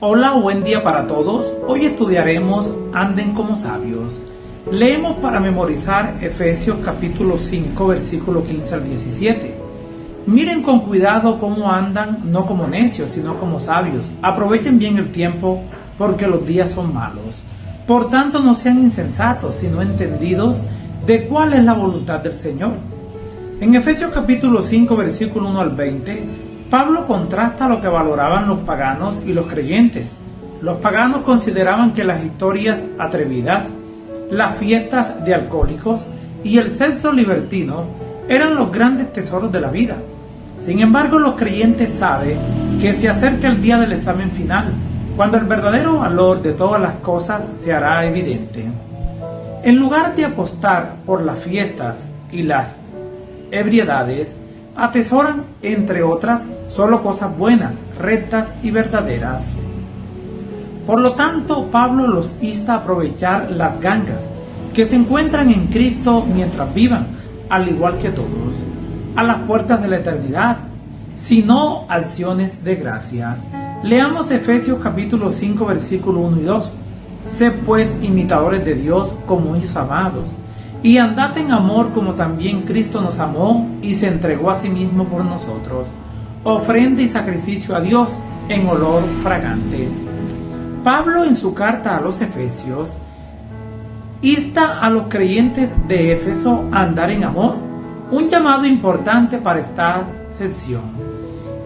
Hola, buen día para todos. Hoy estudiaremos Anden como sabios. Leemos para memorizar Efesios capítulo 5, versículo 15 al 17. Miren con cuidado cómo andan, no como necios, sino como sabios. Aprovechen bien el tiempo, porque los días son malos. Por tanto, no sean insensatos, sino entendidos de cuál es la voluntad del Señor. En Efesios capítulo 5, versículo 1 al 20, Pablo contrasta lo que valoraban los paganos y los creyentes. Los paganos consideraban que las historias atrevidas, las fiestas de alcohólicos y el sexo libertino eran los grandes tesoros de la vida. Sin embargo, los creyentes saben que se acerca el día del examen final, cuando el verdadero valor de todas las cosas se hará evidente. En lugar de apostar por las fiestas y las ebriedades, atesoran, entre otras, solo cosas buenas, rectas y verdaderas. Por lo tanto, Pablo los insta a aprovechar las gangas que se encuentran en Cristo mientras vivan, al igual que todos, a las puertas de la eternidad, sino acciones de gracias. Leamos Efesios capítulo 5, versículo 1 y 2. Sed pues imitadores de Dios como hijos amados, y andad en amor como también Cristo nos amó y se entregó a sí mismo por nosotros, ofrenda y sacrificio a Dios en olor fragante. Pablo, en su carta a los Efesios, insta a los creyentes de Éfeso a andar en amor, un llamado importante para esta sección.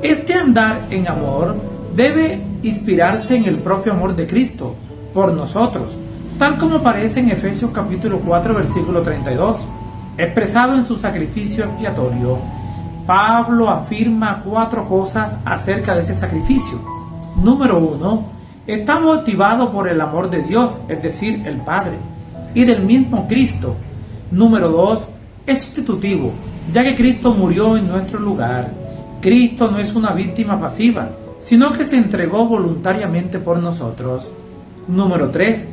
Este andar en amor debe inspirarse en el propio amor de Cristo por nosotros, tal como aparece en Efesios capítulo 4, versículo 32, expresado en su sacrificio expiatorio. Pablo afirma 4 cosas acerca de ese sacrificio. Número 1, está motivado por el amor de Dios, es decir, el Padre, y del mismo Cristo. Número 2, es sustitutivo, ya que Cristo murió en nuestro lugar. Cristo no es una víctima pasiva, sino que se entregó voluntariamente por nosotros. Número 3,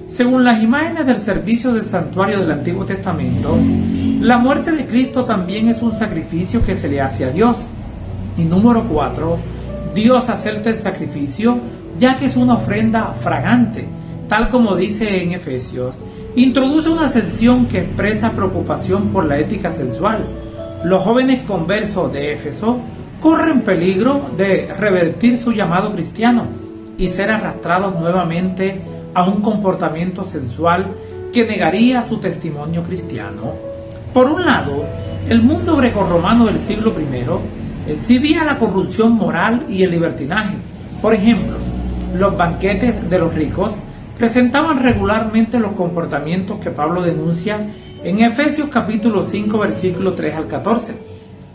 según las imágenes del servicio del santuario del Antiguo Testamento, la muerte de Cristo también es un sacrificio que se le hace a Dios. Y número 4, Dios acepta el sacrificio ya que es una ofrenda fragante, tal como dice en Efesios. Introduce una sección que expresa preocupación por la ética sexual. Los jóvenes conversos de Éfeso corren peligro de revertir su llamado cristiano y ser arrastrados nuevamente a un comportamiento sensual que negaría su testimonio cristiano. Por un lado, el mundo grecorromano del siglo I exhibía la corrupción moral y el libertinaje. Por ejemplo, los banquetes de los ricos presentaban regularmente los comportamientos que Pablo denuncia en Efesios capítulo 5, versículo 3 al 14.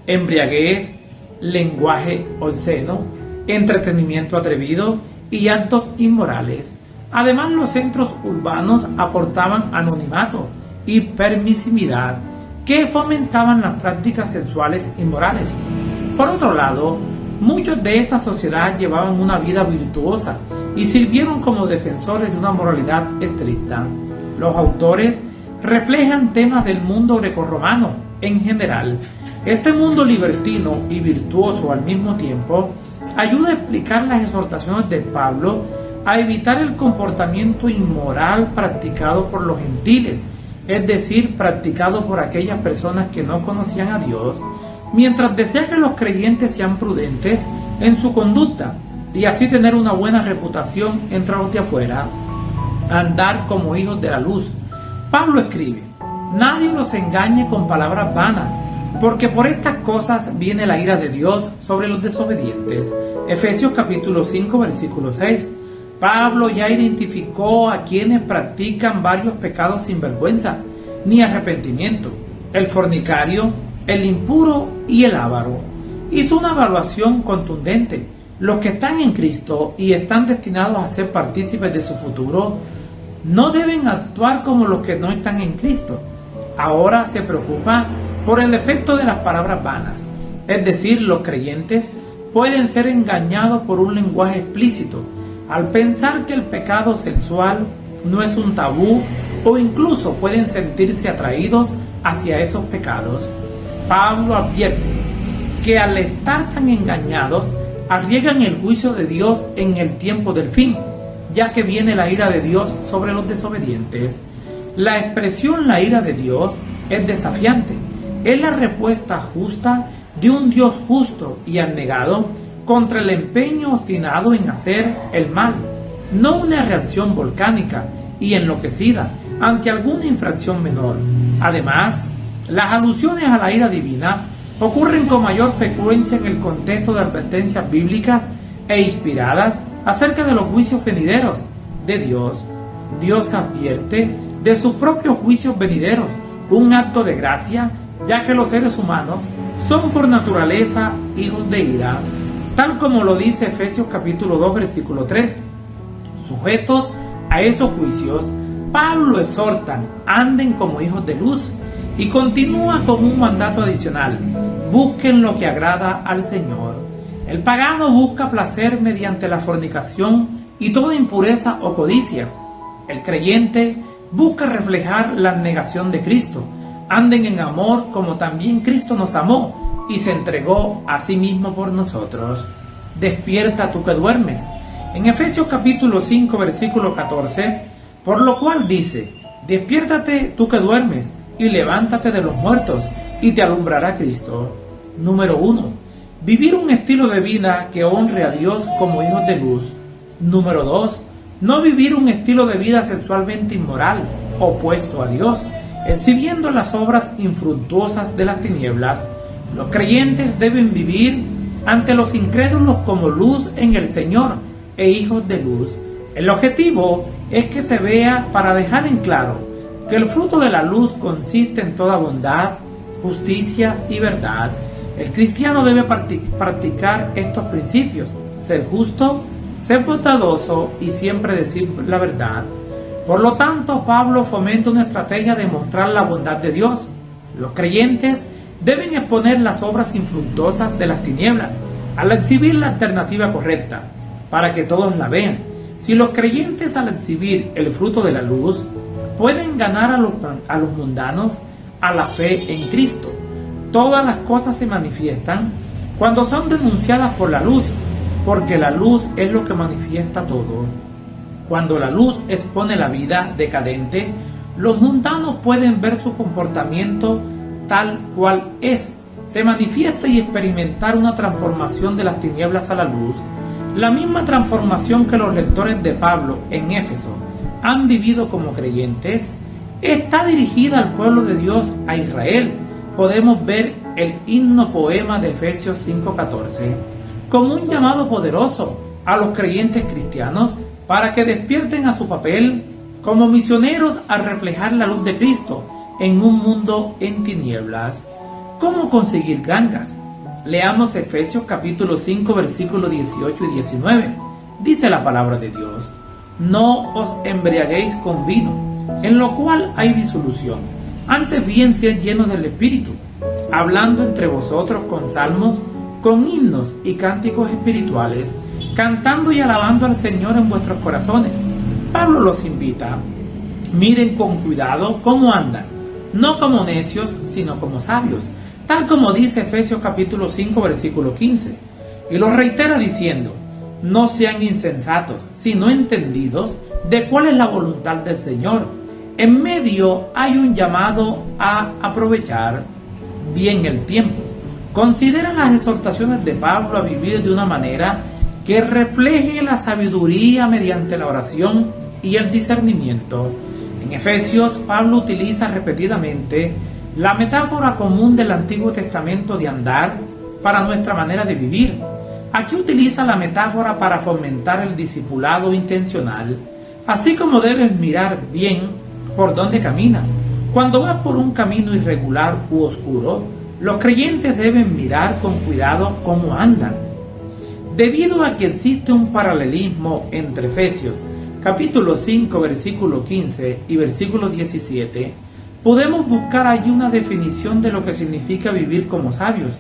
Embriaguez, lenguaje obsceno, entretenimiento atrevido y actos inmorales. Además, los centros urbanos aportaban anonimato y permisividad que fomentaban las prácticas sexuales inmorales. Por otro lado, muchos de esa sociedad llevaban una vida virtuosa y sirvieron como defensores de una moralidad estricta. Los autores reflejan temas del mundo grecorromano en general. Este mundo libertino y virtuoso al mismo tiempo ayuda a explicar las exhortaciones de Pablo a evitar el comportamiento inmoral practicado por los gentiles, es decir, practicado por aquellas personas que no conocían a Dios, mientras desea que los creyentes sean prudentes en su conducta y así tener una buena reputación entre los de afuera, andar como hijos de la luz. Pablo escribe: nadie los engañe con palabras vanas, porque por estas cosas viene la ira de Dios sobre los desobedientes. Efesios capítulo 5, versículo 6. Pablo ya identificó a quienes practican varios pecados sin vergüenza ni arrepentimiento: el fornicario, el impuro y el avaro. Hizo una evaluación contundente. Los que están en Cristo y están destinados a ser partícipes de su futuro no deben actuar como los que no están en Cristo. Ahora se preocupa por el efecto de las palabras vanas, es decir, los creyentes pueden ser engañados por un lenguaje explícito al pensar que el pecado sexual no es un tabú, o incluso pueden sentirse atraídos hacia esos pecados. Pablo advierte que al estar tan engañados arriesgan el juicio de Dios en el tiempo del fin, ya que viene la ira de Dios sobre los desobedientes. La expresión la ira de Dios es desafiante. Es la respuesta justa de un Dios justo y abnegado contra el empeño obstinado en hacer el mal, no una reacción volcánica y enloquecida ante alguna infracción menor. Además, las alusiones a la ira divina ocurren con mayor frecuencia en el contexto de advertencias bíblicas e inspiradas acerca de los juicios venideros de Dios. Dios advierte de sus propios juicios venideros, un acto de gracia, ya que los seres humanos son por naturaleza hijos de ira, tal como lo dice Efesios capítulo 2 versículo 3. Sujetos a esos juicios, Pablo exhorta, anden como hijos de luz, y continúa con un mandato adicional: busquen lo que agrada al Señor. El pagano busca placer mediante la fornicación y toda impureza o codicia. El creyente busca reflejar la abnegación de Cristo. Anden en amor como también Cristo nos amó y se entregó a sí mismo por nosotros. Despierta tú que duermes. En Efesios capítulo 5 versículo 14, por lo cual dice: despiértate tú que duermes y levántate de los muertos y te alumbrará Cristo. Número 1. Vivir un estilo de vida que honre a Dios como hijos de luz. Número 2. No vivir un estilo de vida sexualmente inmoral, opuesto a Dios, exhibiendo las obras infructuosas de las tinieblas. Los creyentes deben vivir ante los incrédulos como luz en el Señor e hijos de luz. El objetivo es que se vea para dejar en claro que el fruto de la luz consiste en toda bondad, justicia y verdad. El cristiano debe practicar estos principios: ser justo, ser bondadoso y siempre decir la verdad. Por lo tanto, Pablo fomenta una estrategia de mostrar la bondad de Dios. Los creyentes deben exponer las obras infructuosas de las tinieblas al exhibir la alternativa correcta, para que todos la vean. Si los creyentes, al exhibir el fruto de la luz, pueden ganar a los mundanos a la fe en Cristo, todas las cosas se manifiestan cuando son denunciadas por la luz, porque la luz es lo que manifiesta todo. Cuando la luz expone la vida decadente, los mundanos pueden ver su comportamiento tal cual es, se manifiesta y experimentar una transformación de las tinieblas a la luz, la misma transformación que los lectores de Pablo en Éfeso han vivido como creyentes. Está dirigida al pueblo de Dios, a Israel. Podemos ver el himno poema de Efesios 5:14 como un llamado poderoso a los creyentes cristianos para que despierten a su papel como misioneros al reflejar la luz de Cristo en un mundo en tinieblas. ¿Cómo conseguir gangas? Leamos Efesios capítulo 5 versículos 18 y 19. Dice la palabra de Dios: no os embriaguéis con vino, en lo cual hay disolución, antes bien sed llenos del Espíritu, hablando entre vosotros con salmos, con himnos y cánticos espirituales, cantando y alabando al Señor en vuestros corazones. Pablo los invita: miren con cuidado cómo andan, no como necios, sino como sabios, tal como dice Efesios capítulo 5 versículo 15, y los reitera diciendo: no sean insensatos, sino entendidos de cuál es la voluntad del Señor. En medio hay un llamado a aprovechar bien el tiempo. Considera las exhortaciones de Pablo a vivir de una manera que refleje la sabiduría mediante la oración y el discernimiento. En Efesios, Pablo utiliza repetidamente la metáfora común del Antiguo Testamento de andar para nuestra manera de vivir. Aquí utiliza la metáfora para fomentar el discipulado intencional, así como debes mirar bien por dónde caminas. Cuando vas por un camino irregular u oscuro, los creyentes deben mirar con cuidado cómo andan. Debido a que existe un paralelismo entre Efesios capítulo 5 versículo 15 y versículo 17, podemos buscar allí una definición de lo que significa vivir como sabios.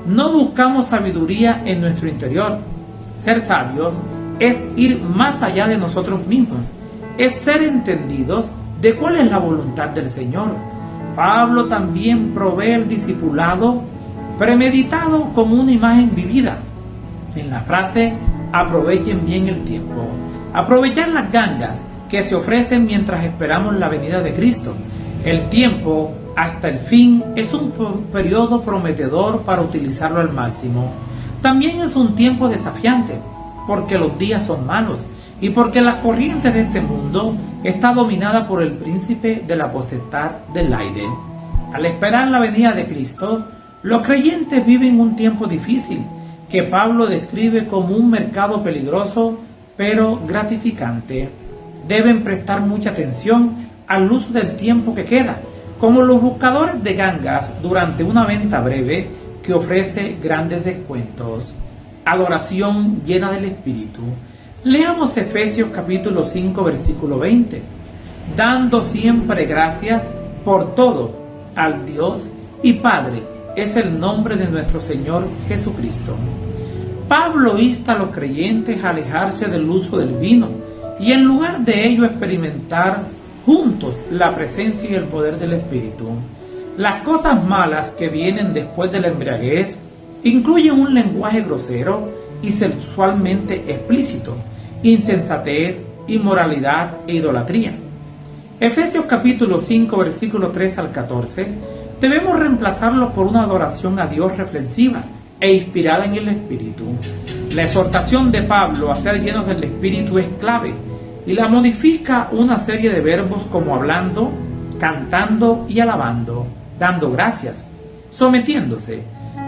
No buscamos sabiduría en nuestro interior. Ser sabios es ir más allá de nosotros mismos, es ser entendidos de cuál es la voluntad del Señor. Pablo también provee el discipulado premeditado como una imagen vivida. en la frase aprovechen bien el tiempo. Aprovechar las gangas que se ofrecen mientras esperamos la venida de Cristo. El tiempo hasta el fin es un periodo prometedor para utilizarlo al máximo. También es un tiempo desafiante, porque los días son malos y porque las corrientes de este mundo está dominada por el príncipe de la potestad del aire. Al esperar la venida de Cristo, los creyentes viven un tiempo difícil, que Pablo describe como un mercado peligroso, pero gratificante. Deben prestar mucha atención al uso del tiempo que queda, como los buscadores de gangas durante una venta breve que ofrece grandes descuentos. Adoración llena del Espíritu. Leamos Efesios capítulo 5, versículo 20. Dando siempre gracias por todo al Dios y Padre, es el nombre de nuestro Señor Jesucristo. Pablo insta a los creyentes a alejarse del uso del vino y en lugar de ello experimentar juntos la presencia y el poder del Espíritu. Las cosas malas que vienen después de la embriaguez incluyen un lenguaje grosero y sexualmente explícito, insensatez, inmoralidad e idolatría. Efesios capítulo 5, versículo 3 al 14, debemos reemplazarlo por una adoración a Dios reflexiva e inspirada en el Espíritu. La exhortación de Pablo a ser llenos del Espíritu es clave y la modifica una serie de verbos como hablando, cantando y alabando, dando gracias, sometiéndose.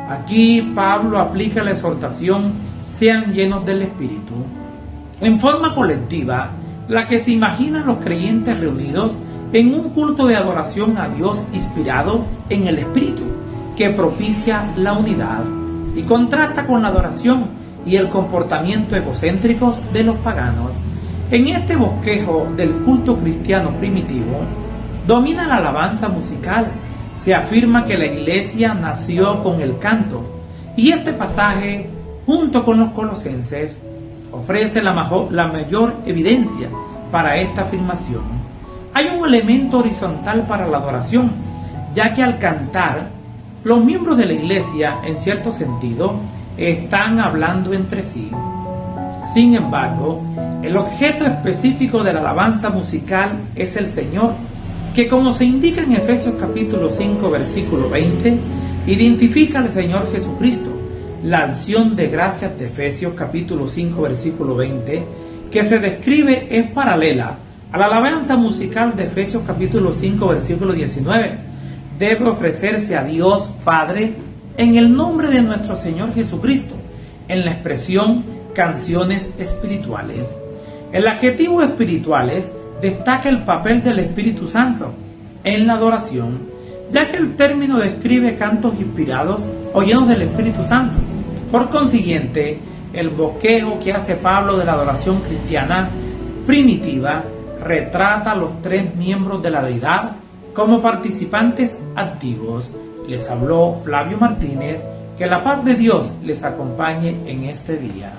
Aquí Pablo aplica la exhortación sean llenos del Espíritu. En forma colectiva, la que se imaginan los creyentes reunidos en un culto de adoración a Dios inspirado en el Espíritu, que propicia la unidad y contrasta con la adoración y el comportamiento egocéntricos de los paganos. En este bosquejo del culto cristiano primitivo, domina la alabanza musical. Se afirma que la iglesia nació con el canto, y este pasaje, junto con los colosenses, ofrece la mayor evidencia para esta afirmación. Hay un elemento horizontal para la adoración, ya que al cantar, los miembros de la iglesia, en cierto sentido, están hablando entre sí. Sin embargo, el objeto específico de la alabanza musical es el Señor, que como se indica en Efesios capítulo 5, versículo 20, identifica al Señor Jesucristo. La acción de gracias de Efesios capítulo 5, versículo 20, que se describe es paralela a la alabanza musical de Efesios capítulo 5, versículo 19. Debe ofrecerse a Dios Padre en el nombre de nuestro Señor Jesucristo, en la expresión canciones espirituales. El adjetivo espirituales destaca el papel del Espíritu Santo en la adoración, ya que el término describe cantos inspirados o llenos del Espíritu Santo. Por consiguiente, el bosquejo que hace Pablo de la adoración cristiana primitiva retrata a los tres miembros de la deidad como participantes activos. Les habló Flavio Martínez. Que la paz de Dios les acompañe en este día.